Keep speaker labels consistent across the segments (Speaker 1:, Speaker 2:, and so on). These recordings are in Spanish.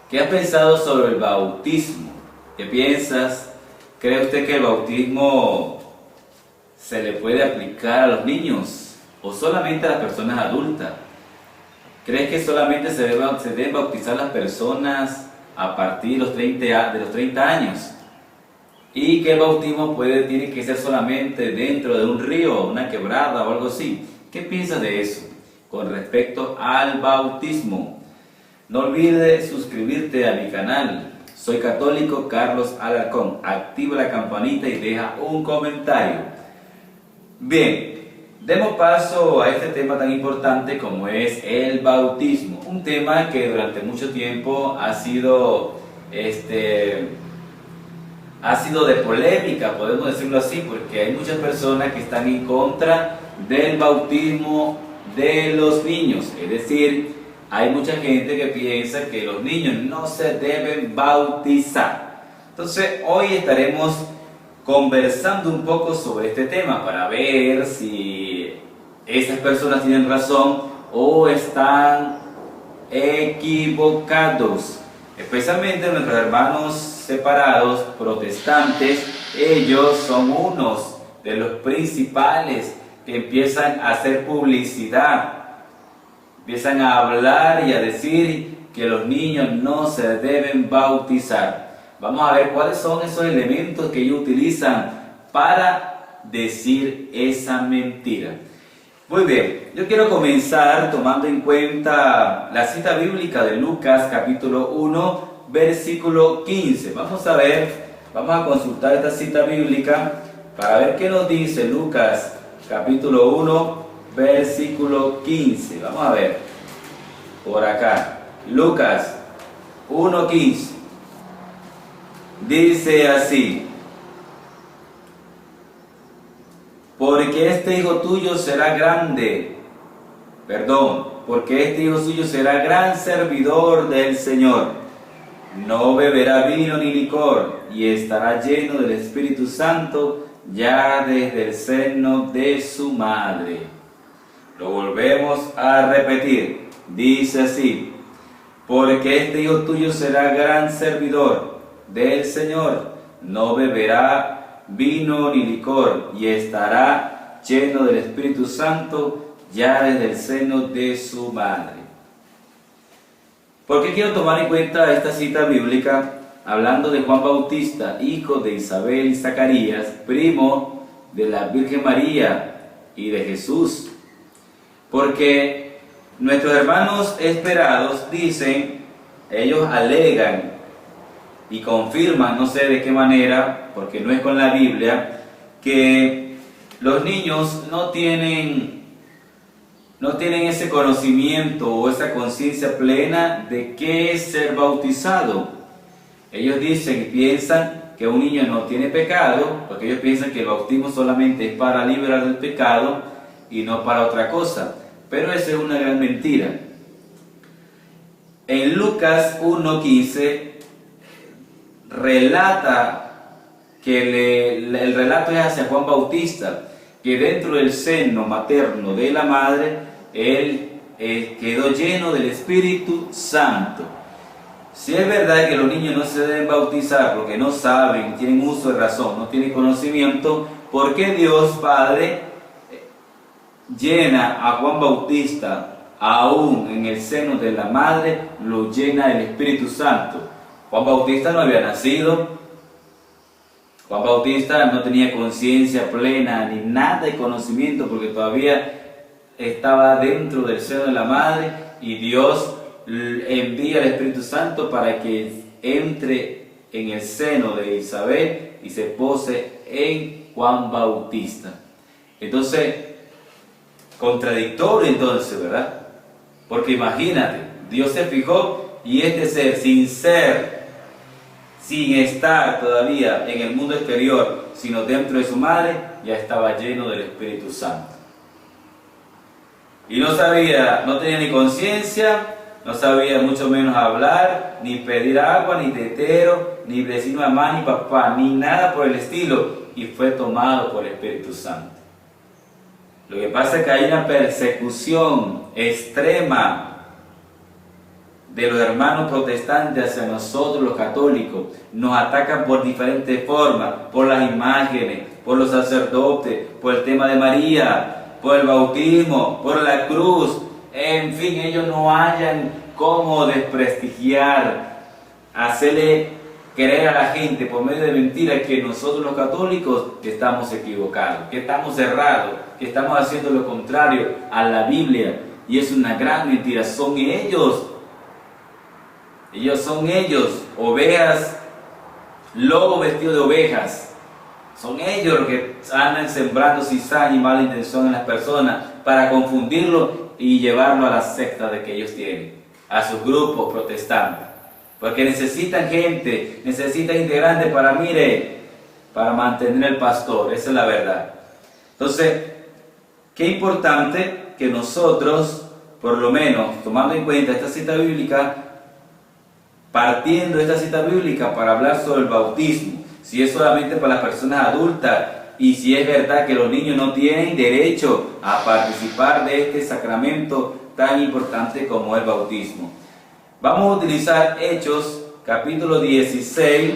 Speaker 1: ¿Qué has pensado sobre el bautismo? ¿Qué piensas? ¿Cree usted que el bautismo se le puede aplicar a los niños o solamente a las personas adultas? ¿Crees que solamente se deben bautizar las personas a partir de los 30 años? ¿Y que el bautismo tiene que ser solamente dentro de un río, una quebrada o algo así? ¿Qué piensas de eso con respecto al bautismo? No olvides suscribirte a mi canal. Soy católico Carlos Alarcón. Activa la campanita y deja un comentario. Bien, demos paso a este tema tan importante como es el bautismo. Un tema que durante mucho tiempo ha sido de polémica, podemos decirlo así, porque hay muchas personas que están en contra del bautismo de los niños. Es decir, hay mucha gente que piensa que los niños no se deben bautizar. Entonces, hoy estaremos conversando un poco sobre este tema para ver si esas personas tienen razón o están equivocados. Especialmente nuestros hermanos separados, protestantes, ellos son unos de los principales que empiezan a hacer publicidad, empiezan a hablar y a decir que los niños no se deben bautizar. Vamos a ver cuáles son esos elementos que ellos utilizan para decir esa mentira. Muy bien, yo quiero comenzar tomando en cuenta la cita bíblica de Lucas capítulo 1, versículo 15. Vamos a consultar esta cita bíblica para ver qué nos dice Lucas capítulo 1, versículo 15. Vamos a ver por acá. Lucas 1:15. Dice así: porque este hijo suyo será gran servidor del Señor. No beberá vino ni licor, y estará lleno del Espíritu Santo ya desde el seno de su madre. Lo volvemos a repetir. Dice así: porque este hijo tuyo será gran servidor del Señor. No beberá vino ni licor, y estará lleno del Espíritu Santo ya desde el seno de su madre. ¿Por qué quiero tomar en cuenta esta cita bíblica hablando de Juan Bautista, hijo de Isabel y Zacarías, primo de la Virgen María y de Jesús? Porque nuestros hermanos esperados dicen, ellos alegan y confirman, no sé de qué manera, porque no es con la Biblia, que los niños no tienen ese conocimiento o esa conciencia plena de qué es ser bautizado. Ellos dicen y piensan que un niño no tiene pecado, porque ellos piensan que el bautismo solamente es para liberar del pecado y no para otra cosa. Pero esa es una gran mentira. En Lucas 1:15 relata que el relato es hacia Juan Bautista, que dentro del seno materno de la madre, él quedó lleno del Espíritu Santo. Si es verdad que los niños no se deben bautizar porque no saben, tienen uso de razón, no tienen conocimiento, ¿por qué Dios Padre llena a Juan Bautista, aún en el seno de la madre, lo llena del Espíritu Santo? Juan Bautista no había nacido, Juan Bautista no tenía conciencia plena ni nada de conocimiento porque todavía estaba dentro del seno de la madre, y Dios envía el Espíritu Santo para que entre en el seno de Isabel y se pose en Juan Bautista. Entonces, contradictorio entonces, ¿verdad? Porque imagínate, Dios se fijó y este ser, sin estar todavía en el mundo exterior, sino dentro de su madre, ya estaba lleno del Espíritu Santo. Y no tenía ni conciencia, no sabía mucho menos hablar, ni pedir agua, ni tetero, ni decir mamá, ni papá, ni nada por el estilo, y fue tomado por el Espíritu Santo. Lo que pasa es que hay una persecución extrema de los hermanos protestantes hacia nosotros los católicos. Nos atacan por diferentes formas, por las imágenes, por los sacerdotes, por el tema de María, por el bautismo, por la cruz. En fin, ellos no hallan cómo desprestigiar, hacerle creer a la gente por medio de mentiras que nosotros los católicos estamos equivocados, que estamos errados, que estamos haciendo lo contrario a la Biblia. Y es una gran mentira. Son ellos, ovejas, lobos vestidos de ovejas. Son ellos los que andan sembrando cizaña y mala intención en las personas para confundirlo y llevarlo a la secta de que ellos tienen, a sus grupos protestantes. Porque necesitan gente, necesitan integrantes para mantener el pastor. Esa es la verdad. Entonces, qué importante que nosotros, por lo menos, tomando en cuenta esta cita bíblica, partiendo de esta cita bíblica para hablar sobre el bautismo, si es solamente para las personas adultas y si es verdad que los niños no tienen derecho a participar de este sacramento tan importante como el bautismo. Vamos a utilizar Hechos, capítulo 16,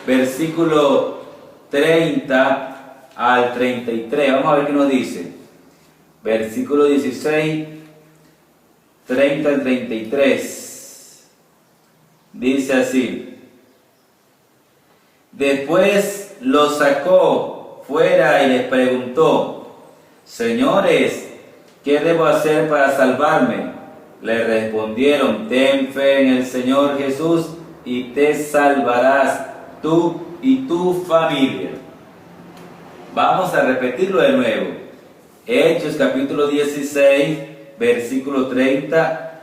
Speaker 1: versículo 30 al 33. Vamos a ver qué nos dice. Versículo 16, 30 al 33. Dice así: después los sacó fuera y les preguntó: señores, ¿qué debo hacer para salvarme? Le respondieron: ten fe en el Señor Jesús y te salvarás tú y tu familia. Vamos a repetirlo de nuevo. Hechos capítulo 16, versículo 30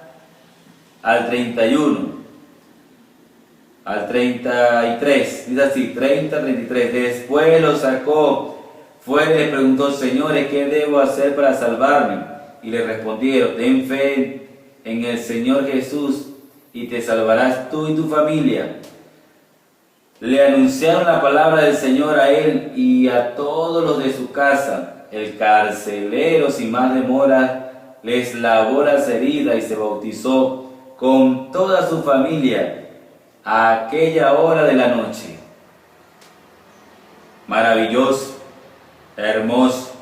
Speaker 1: al 31. Al 33. Dice así, 30 al 33. Después lo sacó fuera y le preguntó: señores, ¿qué debo hacer para salvarme? Y le respondieron: ten fe en el Señor Jesús y te salvarás tú y tu familia. Le anunciaron la palabra del Señor a él y a todos los de su casa. El carcelero, sin más demora, les lavó las heridas y se bautizó con toda su familia a aquella hora de la noche. Maravilloso, hermoso.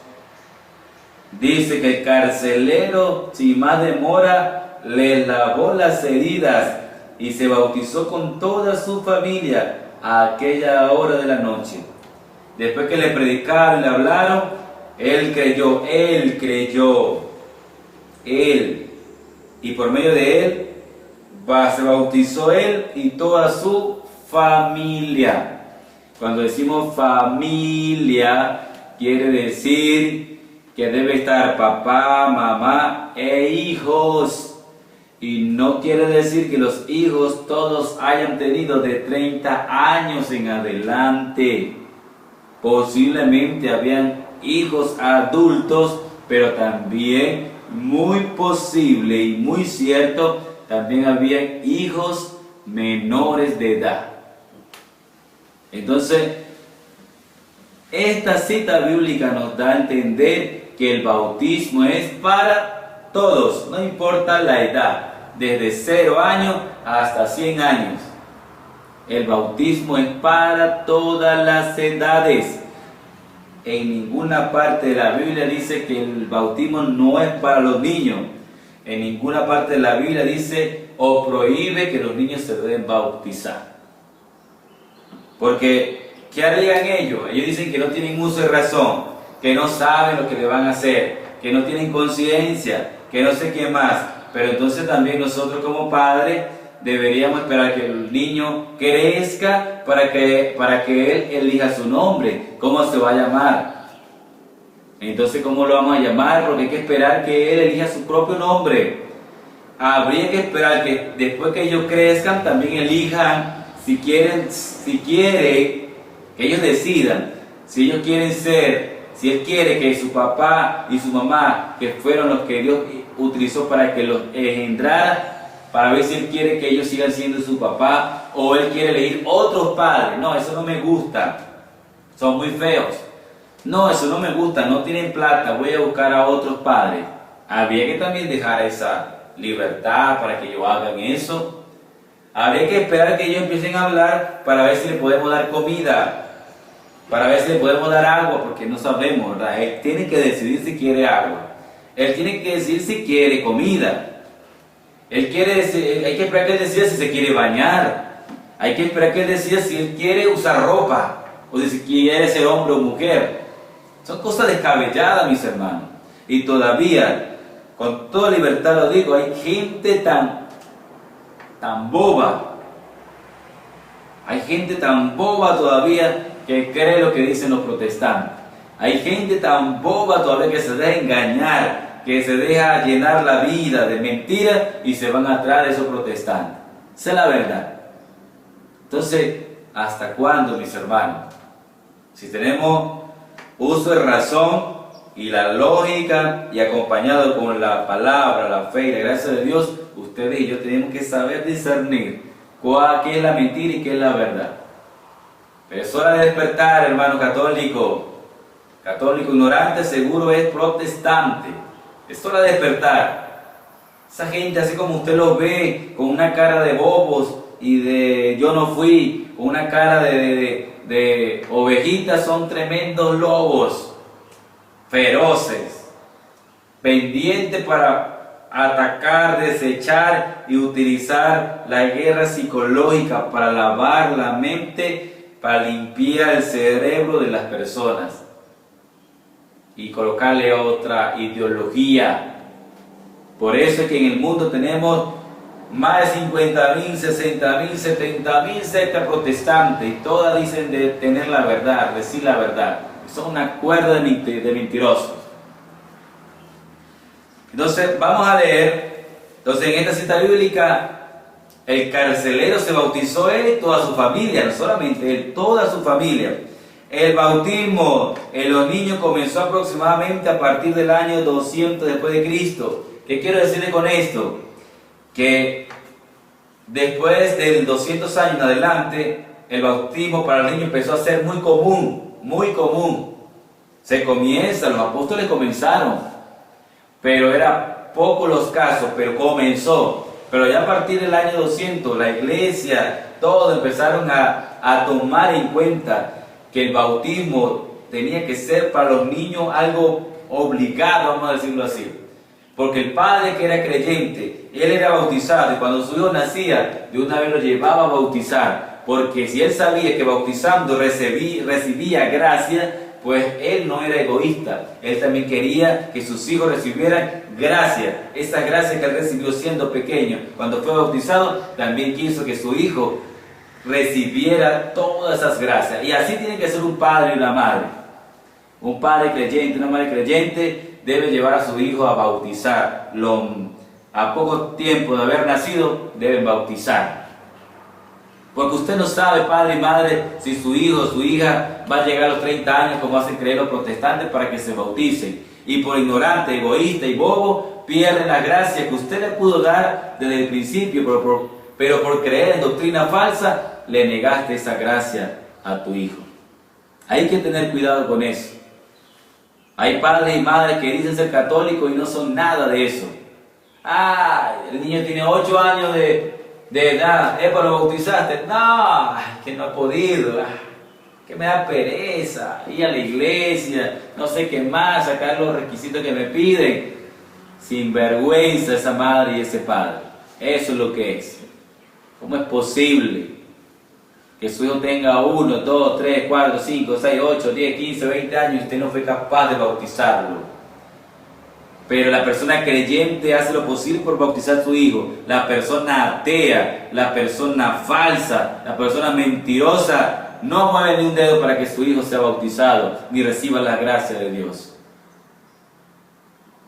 Speaker 1: Dice que el carcelero, sin más demora, les lavó las heridas y se bautizó con toda su familia a aquella hora de la noche. Después que le predicaron y le hablaron, él creyó, y por medio de él se bautizó él y toda su familia. Cuando decimos familia, quiere decir que debe estar papá, mamá e hijos. Y no quiere decir que los hijos todos hayan tenido de 30 años en adelante. Posiblemente habían hijos adultos, pero también muy posible y muy cierto, también habían hijos menores de edad. Entonces, esta cita bíblica nos da a entender que el bautismo es para todos, no importa la edad, desde 0 años hasta 100 años. El bautismo es para todas las edades. En ninguna parte de la Biblia dice que el bautismo no es para los niños. En ninguna parte de la Biblia dice o prohíbe que los niños se deben bautizar. Porque, ¿qué harían ellos? Ellos dicen que no tienen uso de razón, que no saben lo que le van a hacer, que no tienen conciencia, que no sé qué más. Pero entonces también nosotros como padres deberíamos esperar que el niño crezca para que él elija su nombre, cómo se va a llamar. Entonces, ¿cómo lo vamos a llamar? Porque hay que esperar que él elija su propio nombre. Habría que esperar que después que ellos crezcan también elijan, si quiere, que ellos decidan, si ellos quieren ser, si él quiere que su papá y su mamá, que fueron los que Dios utilizó para que los engendrara, para ver si él quiere que ellos sigan siendo su papá o él quiere elegir otros padres. No, eso no me gusta, son muy feos. No, eso no me gusta, no tienen plata, voy a buscar a otros padres. Había que también dejar esa libertad para que ellos hagan eso. Habría que esperar que ellos empiecen a hablar para ver si le podemos dar comida, para ver si le podemos dar agua, porque no sabemos, ¿verdad? Él tiene que decidir si quiere agua. Él tiene que decir si quiere comida. Hay que esperar que él decida si se quiere bañar. Hay que esperar que él decida si él quiere usar ropa o si quiere ser hombre o mujer. Son cosas descabelladas, mis hermanos. Y todavía, con toda libertad lo digo, hay gente tan boba. Hay gente tan boba todavía que cree lo que dicen los protestantes. Hay gente tan boba todavía que se deja engañar, que se deja llenar la vida de mentiras y se van atrás de esos protestantes. Esa es la verdad. Entonces, ¿hasta cuándo, mis hermanos? Si tenemos uso de razón y la lógica y acompañado con la palabra, la fe y la gracia de Dios, ustedes y yo tenemos que saber discernir qué es la mentira y qué es la verdad. Pero es hora de despertar, hermano católico. Católico ignorante seguro es protestante. Es hora de despertar. Esa gente, así como usted los ve, con una cara de bobos y de yo no fui, con una cara de ovejitas, son tremendos lobos, feroces, pendientes para atacar, desechar y utilizar la guerra psicológica para lavar la mente, para limpiar el cerebro de las personas y colocarle otra ideología. Por eso es que en el mundo tenemos más de 50.000, 60.000, 70.000 sectas protestantes y todas dicen de tener la verdad, decir la verdad. Son una cuerda de mentirosos. Entonces vamos a leer. Entonces en esta cita bíblica el carcelero se bautizó él y toda su familia, no solamente él, toda su familia. El bautismo en los niños comenzó aproximadamente a partir del año 200 después de Cristo. ¿Qué quiero decirle con esto? Que después de 200 años en adelante, el bautismo para los niños empezó a ser muy común, muy común. Los apóstoles comenzaron, pero eran pocos los casos, pero comenzó. Pero ya a partir del año 200, la iglesia, todos empezaron a tomar en cuenta que el bautismo tenía que ser para los niños algo obligado, vamos a decirlo así. Porque el padre que era creyente, él era bautizado y cuando su hijo nacía, de una vez lo llevaba a bautizar. Porque si él sabía que bautizando recibía gracia, pues él no era egoísta. Él también quería que sus hijos recibieran gracia. Esa gracia que él recibió siendo pequeño, cuando fue bautizado, también quiso que su hijo recibiera todas esas gracias. Y así tiene que ser un padre y una madre. Un padre creyente, una madre creyente debe llevar a su hijo a bautizar. A poco tiempo de haber nacido deben bautizar. Porque usted no sabe, padre y madre, si su hijo o su hija va a llegar a los 30 años como hacen creer los protestantes para que se bauticen. Y por ignorante, egoísta y bobo pierden la gracia que usted le pudo dar desde el principio, pero por creer en doctrina falsa le negaste esa gracia a tu hijo. Hay que tener cuidado con eso. Hay padres y madres que dicen ser católicos y no son nada de eso. El niño tiene 8 años de edad, ¿lo bautizaste? No, que no he podido, que me da pereza ir a la iglesia, no sé qué más, sacar los requisitos que me piden. Sinvergüenza esa madre y ese padre. Eso es lo que es. ¿Cómo es posible que su hijo tenga 1, 2, 3, 4, 5, 6, 8, 10, 15, 20 años y usted no fue capaz de bautizarlo? Pero la persona creyente hace lo posible por bautizar a su hijo. La persona atea, la persona falsa, la persona mentirosa no mueve ni un dedo para que su hijo sea bautizado ni reciba la gracia de Dios.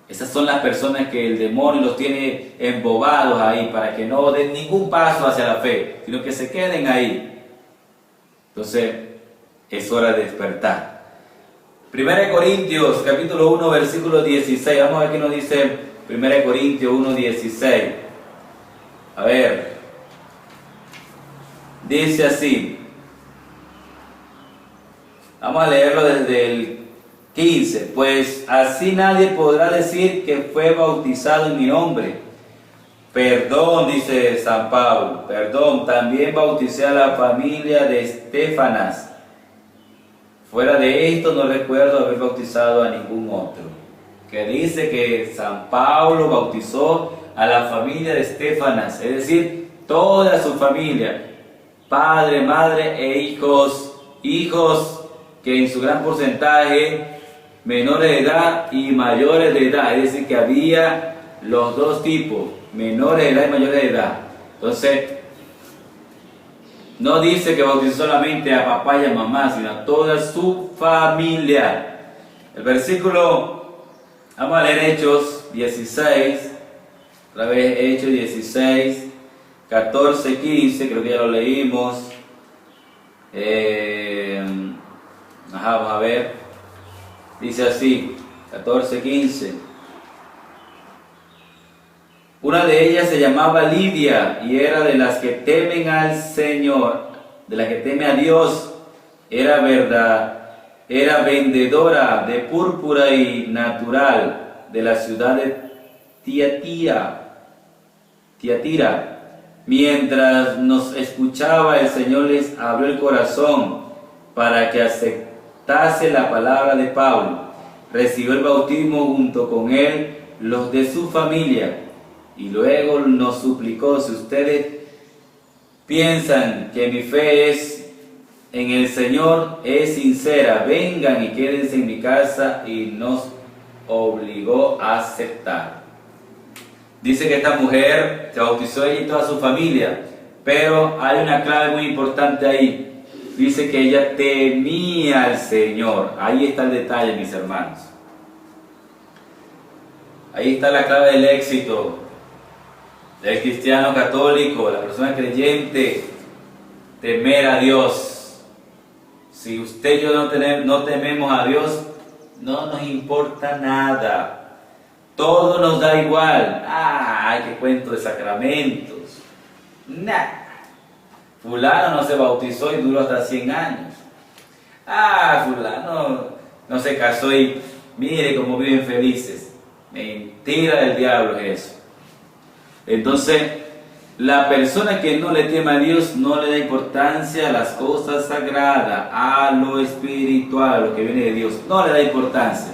Speaker 1: Esas son las personas que el demonio los tiene embobados ahí para que no den ningún paso hacia la fe, sino que se queden ahí. Entonces, es hora de despertar. 1 Corintios, capítulo 1, versículo 16. Vamos a ver qué nos dice 1 Corintios 1, 16. A ver. Dice así. Vamos a leerlo desde el 15. Pues así nadie podrá decir que fue bautizado en mi nombre. Perdón, dice San Pablo, perdón, también bauticé a la familia de Estefanas. Fuera de esto no recuerdo haber bautizado a ningún otro. Que dice que San Pablo bautizó a la familia de Estefanas, es decir, toda su familia, padre, madre e hijos, hijos que en su gran porcentaje menores de edad y mayores de edad, es decir, que había los dos tipos, menores de edad y mayores de edad. Entonces, no dice que bautizó solamente a papá y a mamá, sino a toda su familia. El versículo, vamos a leer Hechos 16, otra vez Hechos 16, 14, 15, creo que ya lo leímos. Vamos a ver, dice así, 14, 15. Una de ellas se llamaba Lidia y era de las que temen al Señor, de las que teme a Dios. Era vendedora de púrpura y natural de la ciudad de Tiatira. Mientras nos escuchaba, el Señor les abrió el corazón para que aceptase la palabra de Pablo. Recibió el bautismo junto con él los de su familia. Y luego nos suplicó: si ustedes piensan que mi fe es en el Señor, es sincera, vengan y quédense en mi casa, y nos obligó a aceptar. Dice que esta mujer se bautizó ella y toda su familia, pero hay una clave muy importante ahí. Dice que ella temía al Señor. Ahí está el detalle, mis hermanos. Ahí está la clave del éxito del cristiano católico, la persona creyente: temer a Dios. Si usted y yo no tememos a Dios, no nos importa nada. Todo nos da igual. Ay, qué cuento de sacramentos. Nah. Fulano no se bautizó y duró hasta 100 años. Fulano no se casó y mire cómo viven felices. Mentira del diablo es eso. Entonces, la persona que no le teme a Dios no le da importancia a las cosas sagradas, a lo espiritual, a lo que viene de Dios. No le da importancia.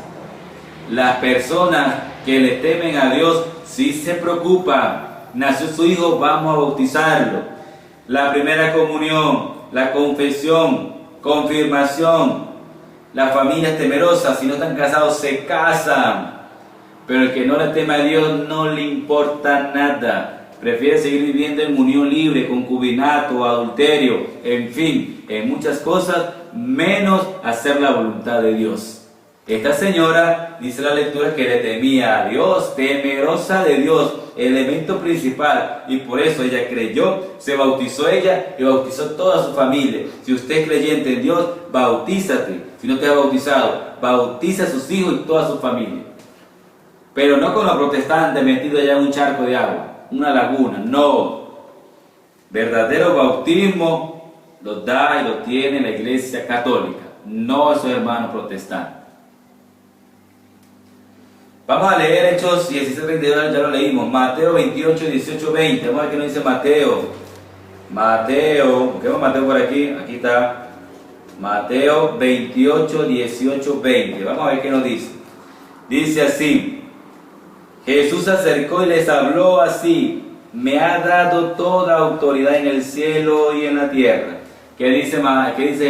Speaker 1: Las personas que le temen a Dios sí se preocupan. Nació su hijo, vamos a bautizarlo. La primera comunión, la confesión, confirmación. Las familias temerosas, si no están casados, se casan. Pero el que no le teme a Dios no le importa nada. Prefiere seguir viviendo en unión libre, concubinato, adulterio, en fin, en muchas cosas, menos hacer la voluntad de Dios. Esta señora, dice la lectura, que le temía a Dios, temerosa de Dios, elemento principal, y por eso ella creyó, se bautizó ella y bautizó toda su familia. Si usted es creyente en Dios, bautízate. Si no te has bautizado, bautiza a sus hijos y toda su familia. Pero no con los protestantes metidos allá en un charco de agua, una laguna, no. Verdadero bautismo lo da y lo tiene la Iglesia Católica, no esos hermanos protestantes. Vamos a leer Hechos 16:32, ya lo leímos. Mateo 28, 18, 20. Vamos a ver qué nos dice Mateo. Busquemos Mateo por aquí. Aquí está. Mateo 28, 18, 20. Vamos a ver qué nos dice. Dice así: Jesús se acercó y les habló así: me ha dado toda autoridad en el cielo y en la tierra. ¿Qué dice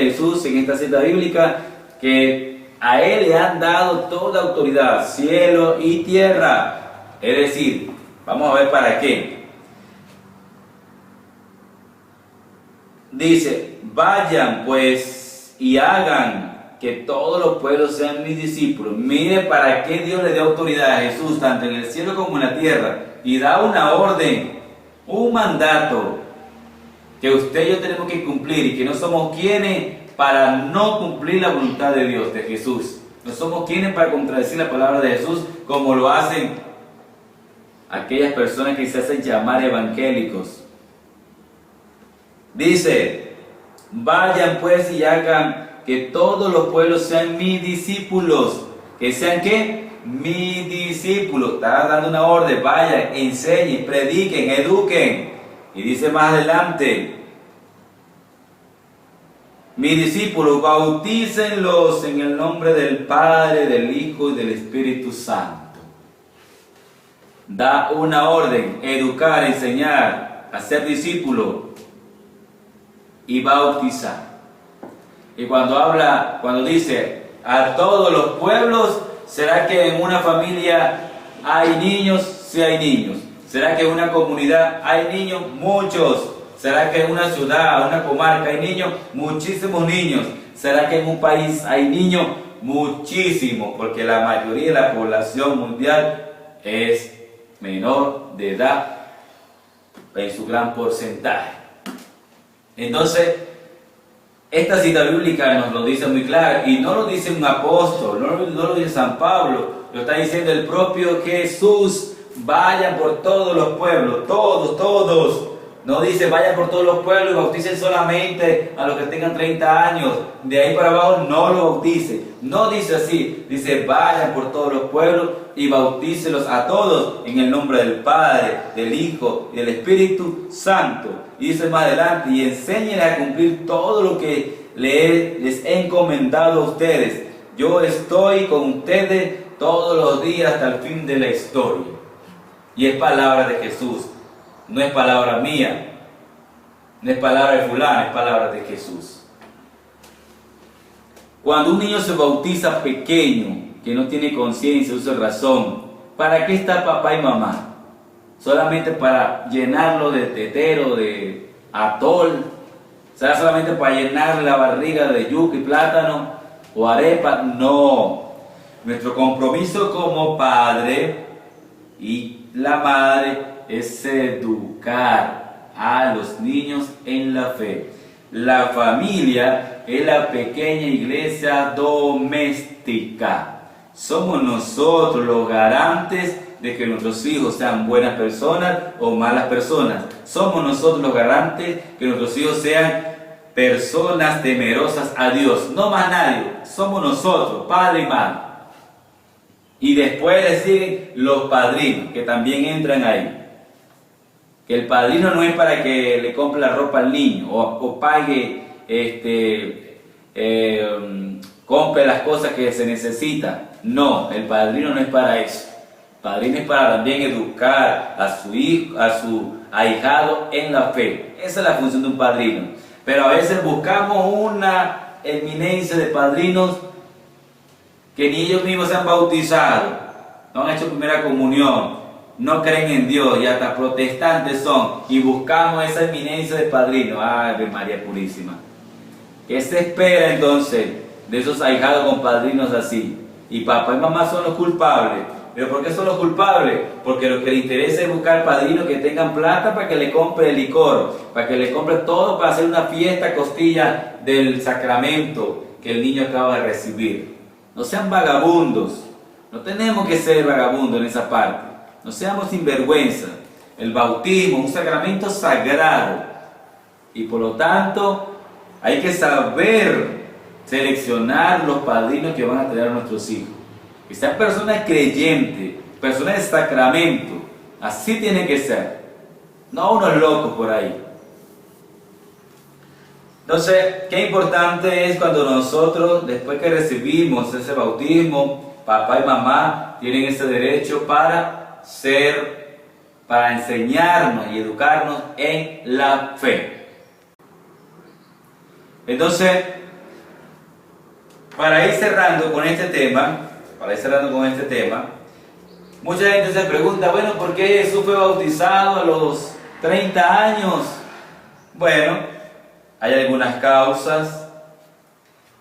Speaker 1: Jesús en esta cita bíblica? Que a Él le han dado toda autoridad, cielo y tierra. Es decir, vamos a ver para qué. Dice: vayan pues y hagan que todos los pueblos sean mis discípulos. Mire para qué Dios le dio autoridad a Jesús, tanto en el cielo como en la tierra. Y da una orden, un mandato, que usted y yo tenemos que cumplir, y que no somos quienes para no cumplir la voluntad de Dios, de Jesús. No somos quienes para contradecir la palabra de Jesús, como lo hacen aquellas personas que se hacen llamar evangélicos. Dice: vayan pues y hagan que todos los pueblos sean mis discípulos. ¿Que sean qué? mi discípulo. Está dando una orden, vayan, enseñen, prediquen, eduquen. Y dice más adelante, mi discípulo, bautícenlos en el nombre del Padre, del Hijo y del Espíritu Santo. Da una orden, educar, enseñar, hacer discípulo y bautizar. Y cuando dice a todos los pueblos, ¿será que en una familia hay niños? Sí hay niños. ¿Será que en una comunidad hay niños? Muchos. ¿Será que en una ciudad, una comarca hay niños? Muchísimos niños. ¿Será que en un país hay niños? Muchísimos, porque la mayoría de la población mundial es menor de edad en su gran porcentaje. Entonces, esta cita bíblica nos lo dice muy claro, y no lo dice un apóstol, no lo dice San Pablo, lo está diciendo el propio Jesús. Vayan por todos los pueblos, todos. No dice vayan por todos los pueblos y bauticen solamente a los que tengan 30 años. De ahí para abajo no lo bautice. No dice así. Dice vayan por todos los pueblos y bautícelos a todos en el nombre del Padre, del Hijo y del Espíritu Santo. Y dice más adelante, y enséñenles a cumplir todo lo que les he encomendado a ustedes. Yo estoy con ustedes todos los días hasta el fin de la historia. Y es palabra de Jesús, no es palabra mía, no es palabra de fulano, es palabra de Jesús. Cuando un niño se bautiza pequeño, que no tiene conciencia, uso de razón, ¿para qué está papá y mamá? ¿Solamente para llenarlo de tetero, de atol? ¿Será solamente para llenar la barriga de yuca y plátano o arepa? No. Nuestro compromiso como padre y la madre es educar a los niños en la fe. La familia es la pequeña iglesia doméstica. Somos nosotros los garantes de que nuestros hijos sean buenas personas o malas personas. Somos nosotros los garantes que nuestros hijos sean personas temerosas a Dios. No más nadie. Somos nosotros, padre y madre. Y después le siguen los padrinos, que también entran ahí. Que el padrino no es para que le compre la ropa al niño o pague, compre las cosas que se necesitan. No, el padrino no es para eso. El padrino es para también educar a su hijo, a su ahijado en la fe. Esa es la función de un padrino. Pero a veces buscamos una eminencia de padrinos que ni ellos mismos se han bautizado, no han hecho primera comunión, no creen en Dios y hasta protestantes son, y buscamos esa eminencia de padrino. ¡Ave María Purísima! ¿Qué se espera entonces de esos ahijados con padrinos así? Y papá y mamá son los culpables. ¿Pero por qué son los culpables? Porque lo que les interesa es buscar padrinos que tengan plata para que le compre el licor, para que le compre todo para hacer una fiesta costilla del sacramento que el niño acaba de recibir. No sean vagabundos, no tenemos que ser vagabundos en esa parte, no seamos sinvergüenza. El bautismo es un sacramento sagrado y por lo tanto hay que saber seleccionar los padrinos que van a tener a nuestros hijos. Que sean personas creyentes, personas de sacramento, así tienen que ser, no unos locos por ahí. Entonces, qué importante es cuando nosotros, después que recibimos ese bautismo, papá y mamá tienen ese derecho para enseñarnos y educarnos en la fe. Entonces, para ir cerrando con este tema, mucha gente se pregunta, bueno, ¿por qué Jesús fue bautizado a los 30 años? Bueno, hay algunas causas,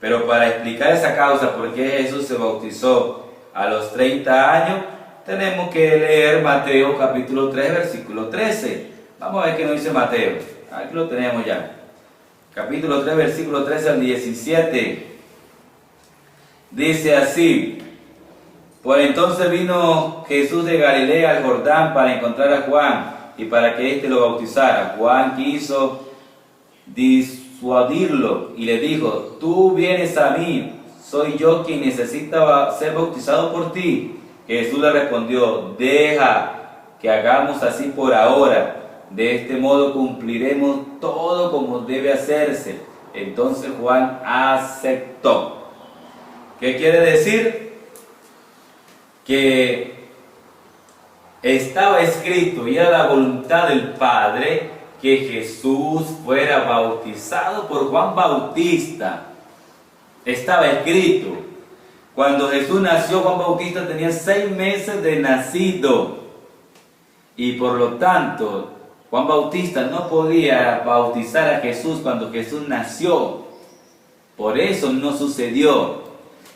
Speaker 1: pero para explicar esa causa, por qué Jesús se bautizó a los 30 años, tenemos que leer Mateo capítulo 3, versículo 13. Vamos a ver qué nos dice Mateo. Aquí lo tenemos ya. Capítulo 3, versículo 13 al 17. Dice así: por entonces vino Jesús de Galilea al Jordán para encontrar a Juan y para que éste lo bautizara. Juan quiso disuadirlo y le dijo: tú vienes a mí, soy yo quien necesita ser bautizado por ti. Jesús le respondió: deja que hagamos así por ahora. De este modo cumpliremos todo como debe hacerse. Entonces Juan aceptó. ¿Qué quiere decir? Que estaba escrito y era la voluntad del Padre que Jesús fuera bautizado por Juan Bautista. Estaba escrito. Cuando Jesús nació, Juan Bautista tenía 6 meses de nacido. Y por lo tanto, Juan Bautista no podía bautizar a Jesús cuando Jesús nació. Por eso no sucedió.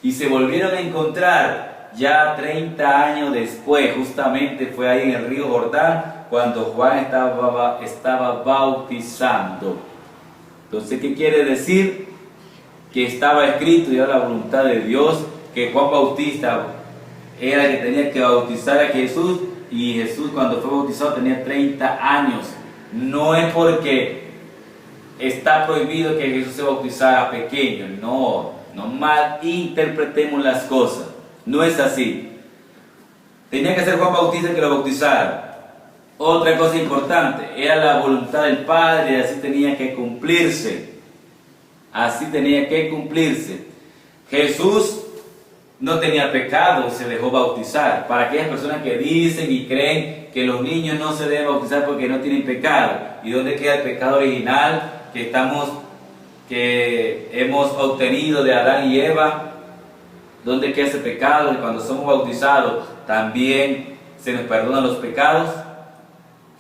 Speaker 1: Y se volvieron a encontrar ya 30 años después. Justamente fue ahí en el río Jordán cuando Juan estaba bautizando. Entonces, ¿qué quiere decir? Que estaba escrito y era la voluntad de Dios que Juan Bautista era el que tenía que bautizar a Jesús. Y Jesús, cuando fue bautizado, tenía 30 años. No es porque está prohibido que Jesús se bautizara pequeño. No malinterpretemos las cosas. No es así. Tenía que ser Juan Bautista el que lo bautizara. Otra cosa importante, era la voluntad del Padre, y así tenía que cumplirse. Así tenía que cumplirse. Jesús no tenía pecado y se dejó bautizar. Para aquellas personas que dicen y creen que los niños no se deben bautizar porque no tienen pecado. ¿Y dónde queda el pecado original que hemos obtenido de Adán y Eva? ¿Dónde queda ese pecado? Y cuando somos bautizados, también se nos perdonan los pecados.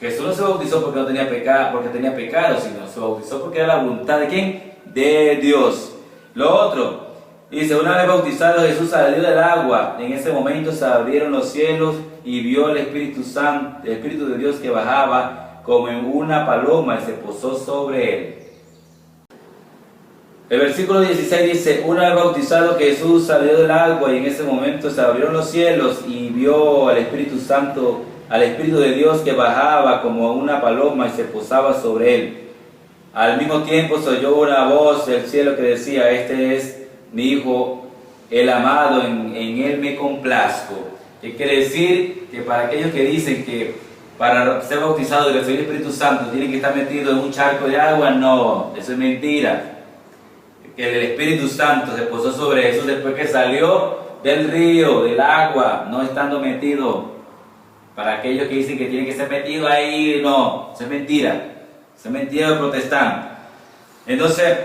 Speaker 1: Jesús no se bautizó porque no tenía pecado, porque tenía pecado, sino se bautizó porque era la voluntad de ¿quién? De Dios. Lo otro, dice: una vez bautizado Jesús salió del agua. En ese momento se abrieron los cielos y vio el Espíritu Santo, el Espíritu de Dios que bajaba como en una paloma y se posó sobre él. El versículo 16 dice: una vez bautizado Jesús salió del agua y en ese momento se abrieron los cielos y vio al Espíritu Santo, al Espíritu de Dios que bajaba como una paloma y se posaba sobre él. Al mismo tiempo se oyó una voz del cielo que decía: este es mi Hijo, el amado, en él me complazco. ¿Qué quiere decir? Que para aquellos que dicen que para ser bautizado y recibir el Espíritu Santo tienen que estar metidos en un charco de agua, no, eso es mentira. Que el Espíritu Santo se posó sobre Jesús después que salió del río, del agua, no estando metido. Para aquellos que dicen que tienen que ser metidos ahí, no, eso es mentira. Eso es mentira de protestante. Entonces,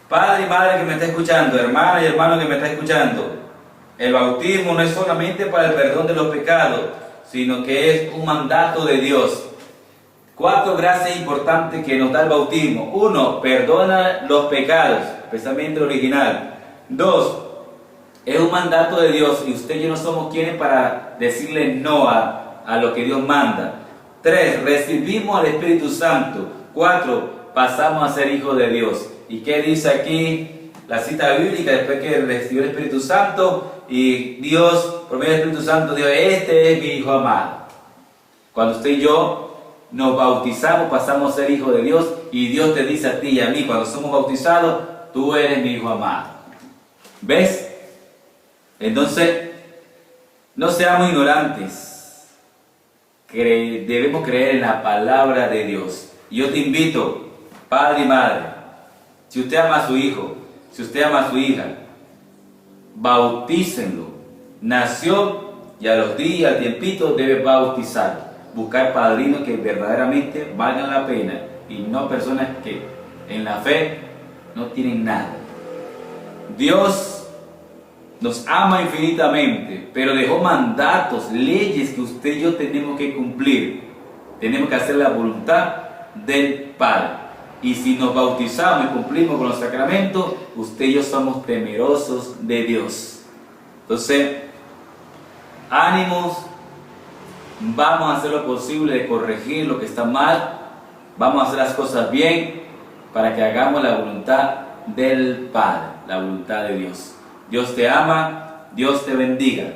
Speaker 1: padre y madre que me está escuchando, hermana y hermano que me está escuchando, el bautismo no es solamente para el perdón de los pecados, sino que es un mandato de Dios. 4 gracias importantes que nos da el bautismo. 1, perdona los pecados, especialmente el original. 2, es un mandato de Dios y usted y yo no somos quienes para decirle no a lo que Dios manda. 3, recibimos al Espíritu Santo. 4, pasamos a ser hijos de Dios. ¿Y qué dice aquí la cita bíblica después que recibió el Espíritu Santo? Y Dios, por medio del Espíritu Santo, dijo: este es mi Hijo amado. Cuando usted y yo nos bautizamos, pasamos a ser hijos de Dios, y Dios te dice a ti y a mí, cuando somos bautizados: tú eres mi Hijo amado. ¿Ves? Entonces, no seamos ignorantes. Debemos creer en la palabra de Dios. Y yo te invito, padre y madre, si usted ama a su hijo, si usted ama a su hija, bautícenlo. Nació y a los días, al tiempito, debe bautizar. Buscar padrinos que verdaderamente valgan la pena y no personas que en la fe no tienen nada. Dios nos ama infinitamente, pero dejó mandatos, leyes que usted y yo tenemos que cumplir. Tenemos que hacer la voluntad del Padre. Y si nos bautizamos y cumplimos con los sacramentos, usted y yo somos temerosos de Dios. Entonces, ánimos, vamos a hacer lo posible de corregir lo que está mal, vamos a hacer las cosas bien para que hagamos la voluntad del Padre, la voluntad de Dios. Dios te ama, Dios te bendiga.